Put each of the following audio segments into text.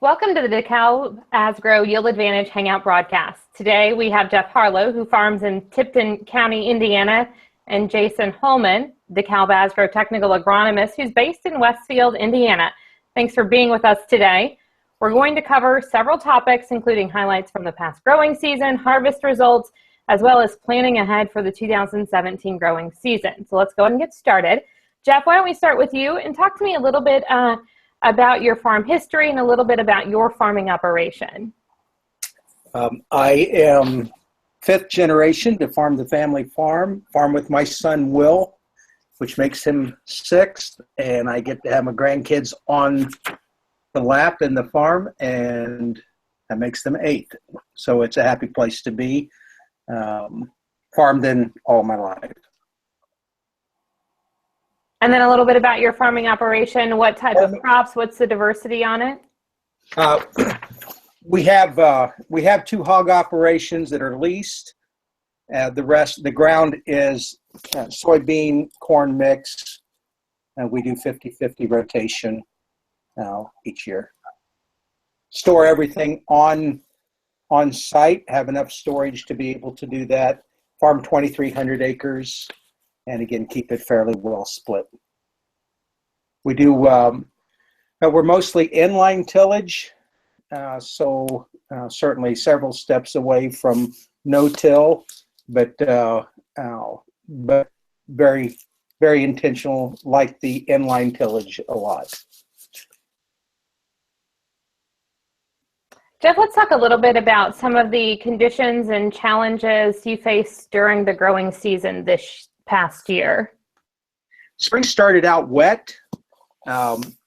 Welcome to the DEKALB Asgrow Yield Advantage Hangout broadcast. Today we have Jeff Harlow, who farms in Tipton County, Indiana, and Jason Holman, DEKALB Asgrow technical agronomist, who's based in Westfield, Indiana. Thanks for being with us today. We're going to cover several topics, including highlights from the past growing season, harvest results, as well as planning ahead for the 2017 growing season. So let's go ahead and get started. Jeff, why don't we start with you and talk to me a little bit about your farm history and a little bit about your farming operation. I am fifth generation to farm the family farm with my son Will, which makes him sixth, and I get to have my grandkids on the lap in the farm, and that makes them eighth. So it's a happy place to be. Farmed in all my life. And then a little bit about your farming operation. What type of crops? What's the diversity on it? We have two hog operations that are leased. The ground is soybean corn mix. We do 50-50 rotation each year. Store everything on site. Have enough storage to be able to do that. Farm 2,300 acres. And again, keep it fairly well split. We do, we're mostly inline tillage, so certainly several steps away from no-till, but very, very intentional, like the inline tillage a lot. Jeff, let's talk a little bit about some of the conditions and challenges you faced during the growing season this past year. Spring started out wet.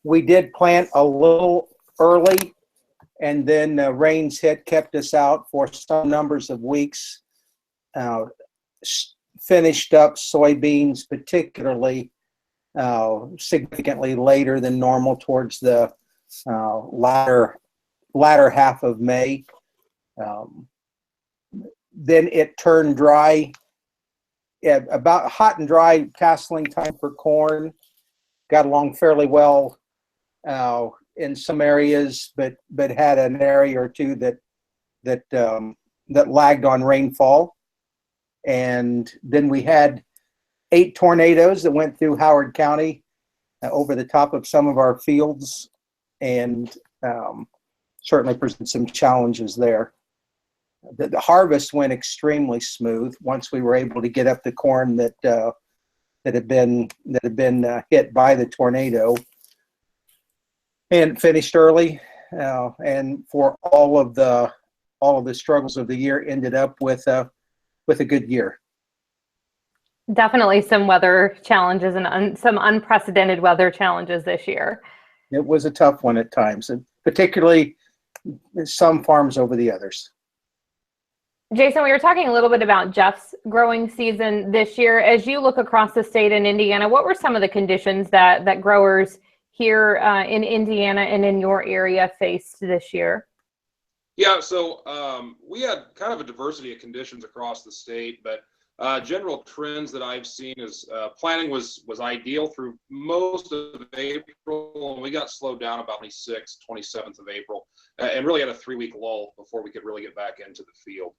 We did plant a little early, and then rains kept us out for some numbers of weeks. Finished up soybeans, particularly significantly later than normal, towards the latter half of May. Then it turned dry. Yeah, about hot and dry castling time for corn. Got along fairly well in some areas, but had an area or two that lagged on rainfall. And then we had 8 tornadoes that went through Howard County over the top of some of our fields, and certainly presented some challenges there. The harvest went extremely smooth once we were able to get up the corn that had been hit by the tornado, and finished early. And for all of the struggles of the year, ended up with a good year. Definitely some weather challenges and some unprecedented weather challenges this year. It was a tough one at times, and particularly some farms over the others. Jason, we were talking a little bit about Jeff's growing season this year. As you look across the state in Indiana, what were some of the conditions that growers here in Indiana and in your area faced this year? Yeah, so we had kind of a diversity of conditions across the state, but general trends that I've seen is planting was ideal through most of April, and we got slowed down about 26th, 27th of April, and really had a 3-week lull before we could really get back into the field.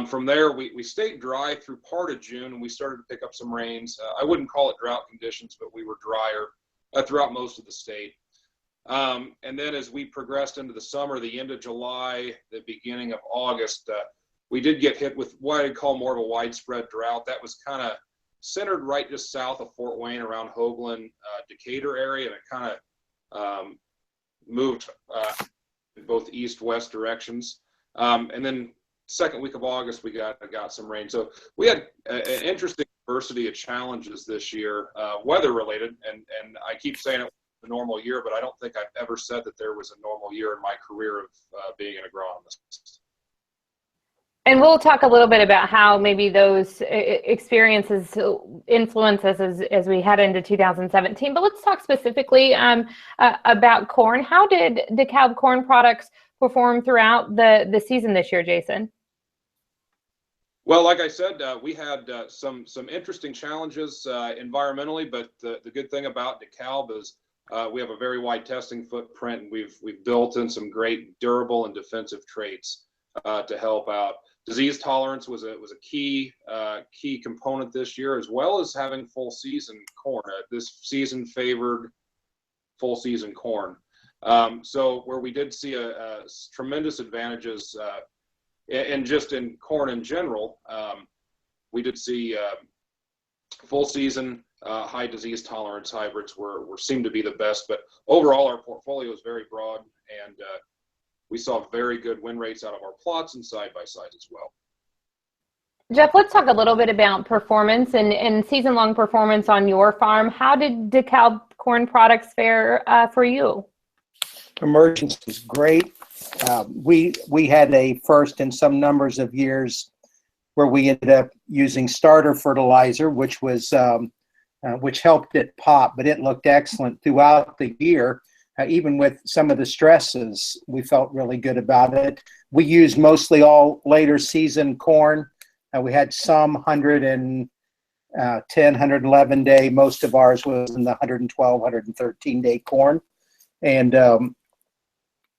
From there, we stayed dry through part of June, and we started to pick up some rains. I wouldn't call it drought conditions, but we were drier throughout most of the state. And then as we progressed into the summer, the end of July, the beginning of August, we did get hit with what I'd call more of a widespread drought. That was kind of centered right just south of Fort Wayne, around Hoagland, Decatur area, and it kind of moved in both east-west directions. And then second week of August, we got some rain. So we had an interesting diversity of challenges this year, weather related, and I keep saying it was a normal year, but I don't think I've ever said that there was a normal year in my career of being an agronomist. And we'll talk a little bit about how maybe those experiences influence us as we head into 2017. But let's talk specifically about corn. How did DEKALB corn products perform throughout the season this year, Jason? Well, like I said, we had some interesting challenges environmentally, but the good thing about DEKALB is we have a very wide testing footprint, and we've built in some great durable and defensive traits to help out. Disease tolerance was a key component this year, as well as having full season corn. This season favored full season corn. So where we did see a tremendous advantages, and just in corn in general, we did see full season high disease tolerance hybrids seemed to be the best. But overall, our portfolio is very broad, and we saw very good win rates out of our plots and side by sides as well. Jeff, let's talk a little bit about performance and season-long performance on your farm. How did DEKALB corn products fare for you? Emergence was great. We had a first in some numbers of years where we ended up using starter fertilizer, which helped it pop, but it looked excellent throughout the year. Even with some of the stresses, we felt really good about it. We used mostly all later season corn. We had some 110, 111 day. Most of ours was in the 112, 113 day corn. And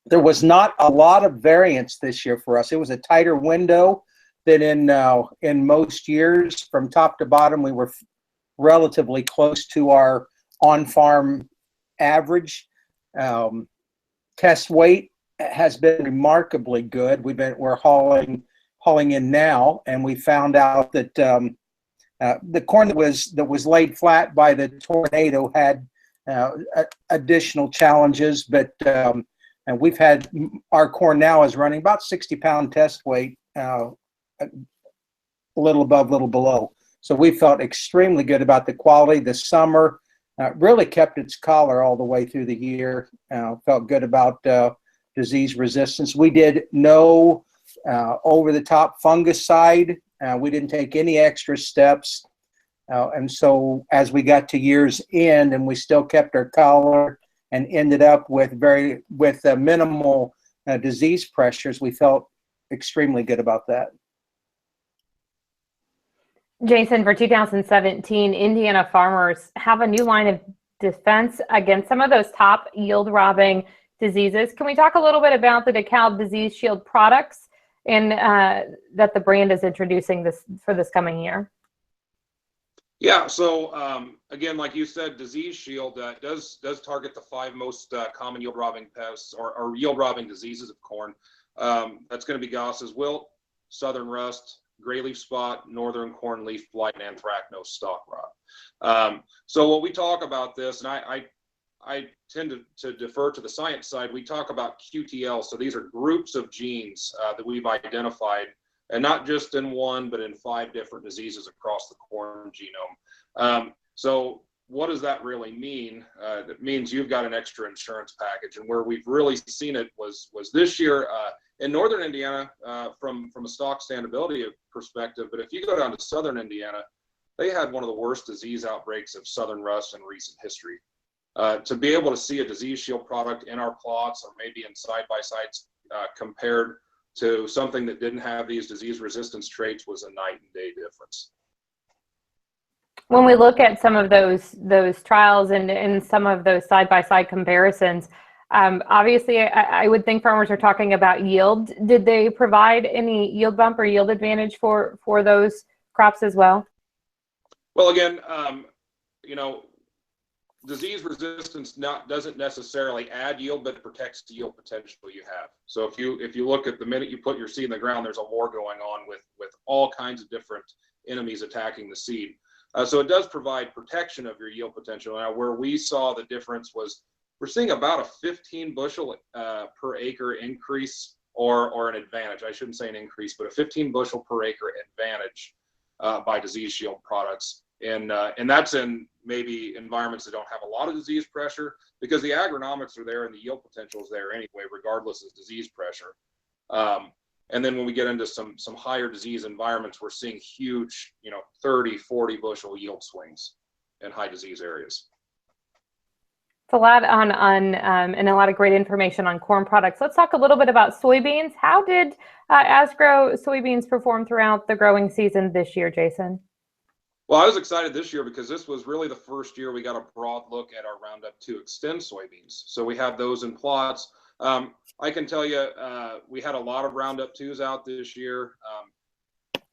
there was not a lot of variance this year for us. It was a tighter window than in most years. From top to bottom, we were relatively close to our on-farm average. Test weight has been remarkably good. We're hauling in now, and we found out that the corn that was laid flat by the tornado had additional challenges, but and we've had our corn now is running about 60-pound test weight, a little above, little below. So we felt extremely good about the quality. The summer really kept its collar all the way through the year. Felt good about disease resistance. We did no over-the-top fungicide. We didn't take any extra steps. And so as we got to year's end, and we still kept our collar and ended up with minimal disease pressures, we felt extremely good about that. Jason, for 2017, Indiana farmers have a new line of defense against some of those top yield-robbing diseases. Can we talk a little bit about the DEKALB Disease Shield products and that the brand is introducing for this coming year? Yeah, so again, like you said, Disease Shield does target the 5 most common yield-robbing pests or yield-robbing diseases of corn. That's going to be Gauss's wilt, southern rust, gray leaf spot, northern corn leaf blight, and anthracnose stalk rot. So when we talk about this, and I tend to defer to the science side, we talk about QTL. So these are groups of genes that we've identified, and not just in one, but in 5 different diseases across the corn genome. So what does that really mean? That means you've got an extra insurance package, and where we've really seen it was this year in northern Indiana from a stock standability perspective. But if you go down to southern Indiana, they had one of the worst disease outbreaks of southern rust in recent history. To be able to see a Disease Shield product in our plots, or maybe in side-by-sides compared to something that didn't have these disease resistance traits, was a night and day difference. When we look at some of those trials and some of those side-by-side comparisons, obviously I would think farmers are talking about yield. Did they provide any yield bump or yield advantage for those crops as well? Well, again, disease resistance doesn't necessarily add yield, but it protects the yield potential you have. So if you look at the minute you put your seed in the ground, there's a war going on with all kinds of different enemies attacking the seed. So it does provide protection of your yield potential. Now, where we saw the difference was we're seeing about a 15 bushel per acre increase, or an advantage. I shouldn't say an increase, but a 15 bushel per acre advantage by Disease Shield products. And that's in maybe environments that don't have a lot of disease pressure, because the agronomics are there and the yield potential is there anyway, regardless of disease pressure. And then when we get into some higher disease environments, we're seeing huge, 30, 40 bushel yield swings in high disease areas. It's a lot and a lot of great information on corn products. Let's talk a little bit about soybeans. How did Asgrow soybeans perform throughout the growing season this year, Jason? Well, I was excited this year because this was really the first year we got a broad look at our Roundup 2 Extend soybeans. So we had those in plots. I can tell you, we had a lot of Roundup 2s out this year.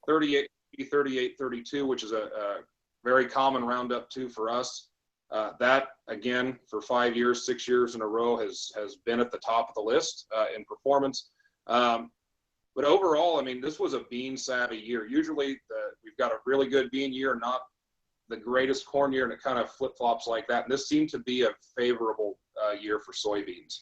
38, 38, 32, which is a very common Roundup 2 for us. That, again, for 5 years, 6 years in a row has been at the top of the list in performance. But overall, I mean, this was a bean savvy year. Usually we've got a really good bean year, not the greatest corn year, and it kind of flip flops like that. And this seemed to be a favorable year for soybeans.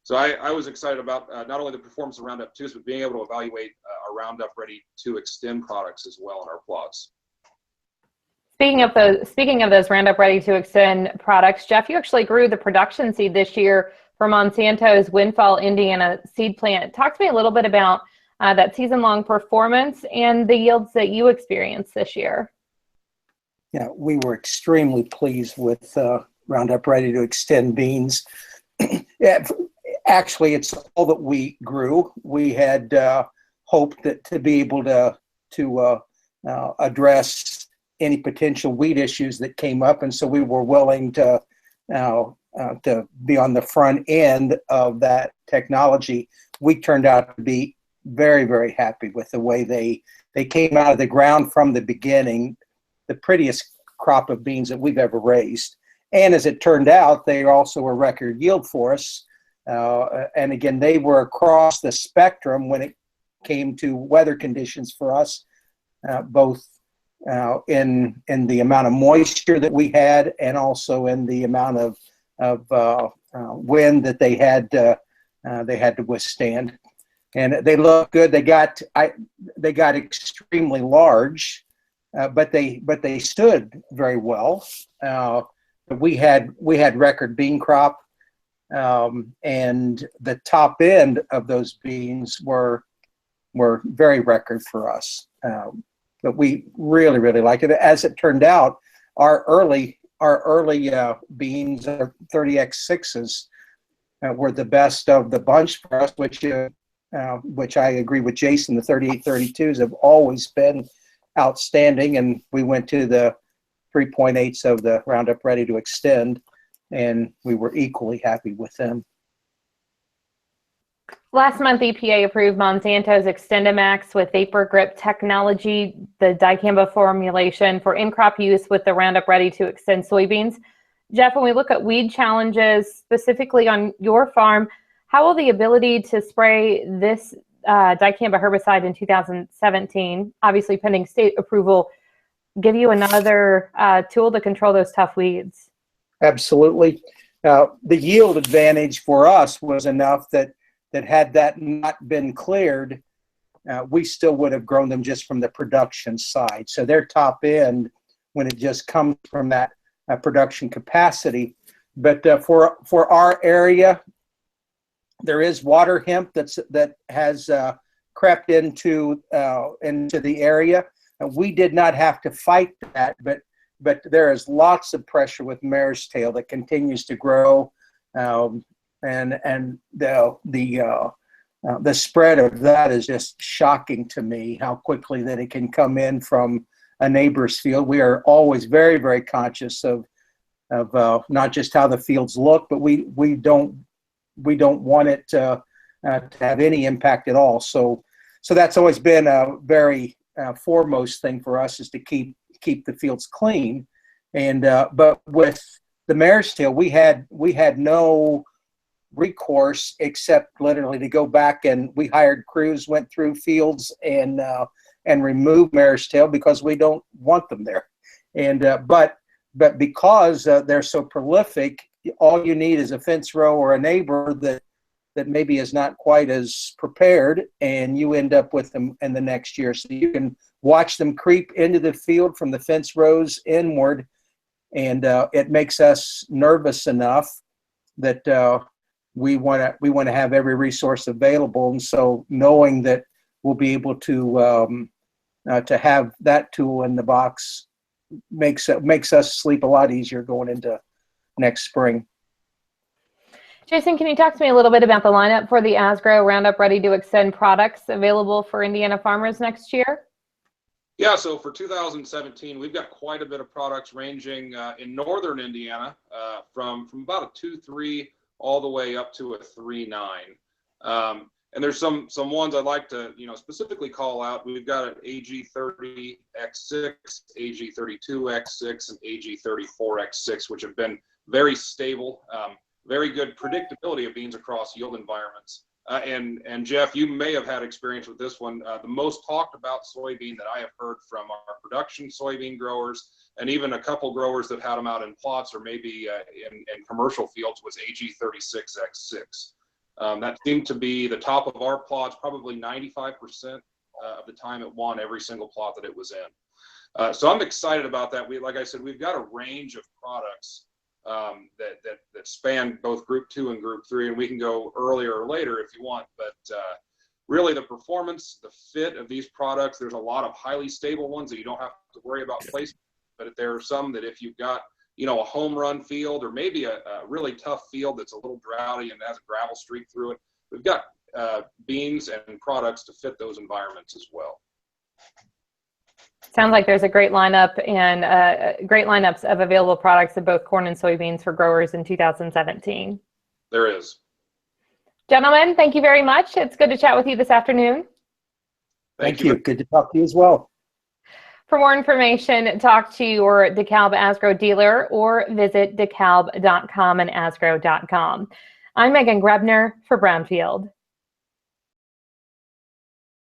So I was excited about not only the performance of Roundup 2s, but being able to evaluate our Roundup Ready to Extend products as well in our plots. Speaking of those Roundup Ready to Extend products, Jeff, you actually grew the production seed this year for Monsanto's Windfall, Indiana seed plant. Talk to me a little bit about that season-long performance and the yields that you experienced this year. Yeah, we were extremely pleased with Roundup Ready to Extend beans. Yeah, actually, it's all that we grew. We had hoped that to be able to address any potential weed issues that came up, and so we were willing to be on the front end of that technology. We turned out to be very, very happy with the way they came out of the ground from the beginning, the prettiest crop of beans that we've ever raised. And as it turned out, they also were record yield for us. And again, they were across the spectrum when it came to weather conditions for us, both in the amount of moisture that we had, and also in the amount of wind that they had to withstand. And they look good. They got extremely large, but they stood very well. We had record bean crop, and the top end of those beans were very record for us. But we really, really liked it. As it turned out, our early beans, 30X6s, were the best of the bunch for us, which I agree with Jason. The 3832s have always been outstanding, and we went to the 3.8s of the Roundup Ready to Extend, and we were equally happy with them. Last month, EPA approved Monsanto's XtendiMax with Vapor Grip technology, the dicamba formulation for in-crop use with the Roundup Ready to Extend soybeans. Jeff, when we look at weed challenges specifically on your farm, how will the ability to spray this dicamba herbicide in 2017, obviously pending state approval, give you another tool to control those tough weeds? Absolutely. The yield advantage for us was enough that had that not been cleared, we still would have grown them just from the production side. So their top end, when it just comes from that production capacity. But for our area, there is water hemp that has crept into the area. We did not have to fight that, but there is lots of pressure with mare's tail that continues to grow. And the spread of that is just shocking to me, how quickly that it can come in from a neighbor's field. We are always very, very conscious of not just how the fields look, but we don't want it to have any impact at all. So that's always been a very foremost thing for us, is to keep the fields clean. And but with the mare's tail, we had no recourse except literally to go back, and we hired crews, went through fields and removed mare's tail because we don't want them there. And but because they're so prolific, all you need is a fence row or a neighbor that maybe is not quite as prepared, and you end up with them in the next year. So you can watch them creep into the field from the fence rows inward, and it makes us nervous enough that we want to have every resource available. And so knowing that we'll be able to have that tool in the box makes us sleep a lot easier going into next spring. Jason, can you talk to me a little bit about the lineup for the Asgrow Roundup Ready to Extend products available for Indiana farmers next year? Yeah, so for 2017, we've got quite a bit of products ranging in northern Indiana from about a 2.3 all the way up to a 3.9. And there's some ones I'd like to specifically call out. We've got an AG30X6, AG32X6, and AG34X6, which have been very stable, very good predictability of beans across yield environments. And Jeff, you may have had experience with this one. The most talked about soybean that I have heard from our production soybean growers, and even a couple growers that had them out in plots or maybe in commercial fields, was AG36X6. That seemed to be the top of our plots, probably 95% of the time it won every single plot that it was in. So I'm excited about that. Like I said, we've got a range of products that span both Group 2 and Group 3, and we can go earlier or later if you want. But really, the performance, the fit of these products, there's a lot of highly stable ones that you don't have to worry about placement. But there are some that if you've got a home run field or maybe a really tough field that's a little droughty and has a gravel streak through it, we've got beans and products to fit those environments as well. Sounds like there's a great lineup and great lineups of available products of both corn and soybeans for growers in 2017. There is. Gentlemen, thank you very much. It's good to chat with you this afternoon. Thank you. Good to talk to you as well. For more information, talk to your DEKALB Asgrow dealer or visit dekalb.com and asgrow.com. I'm Megan Grebner for Brownfield.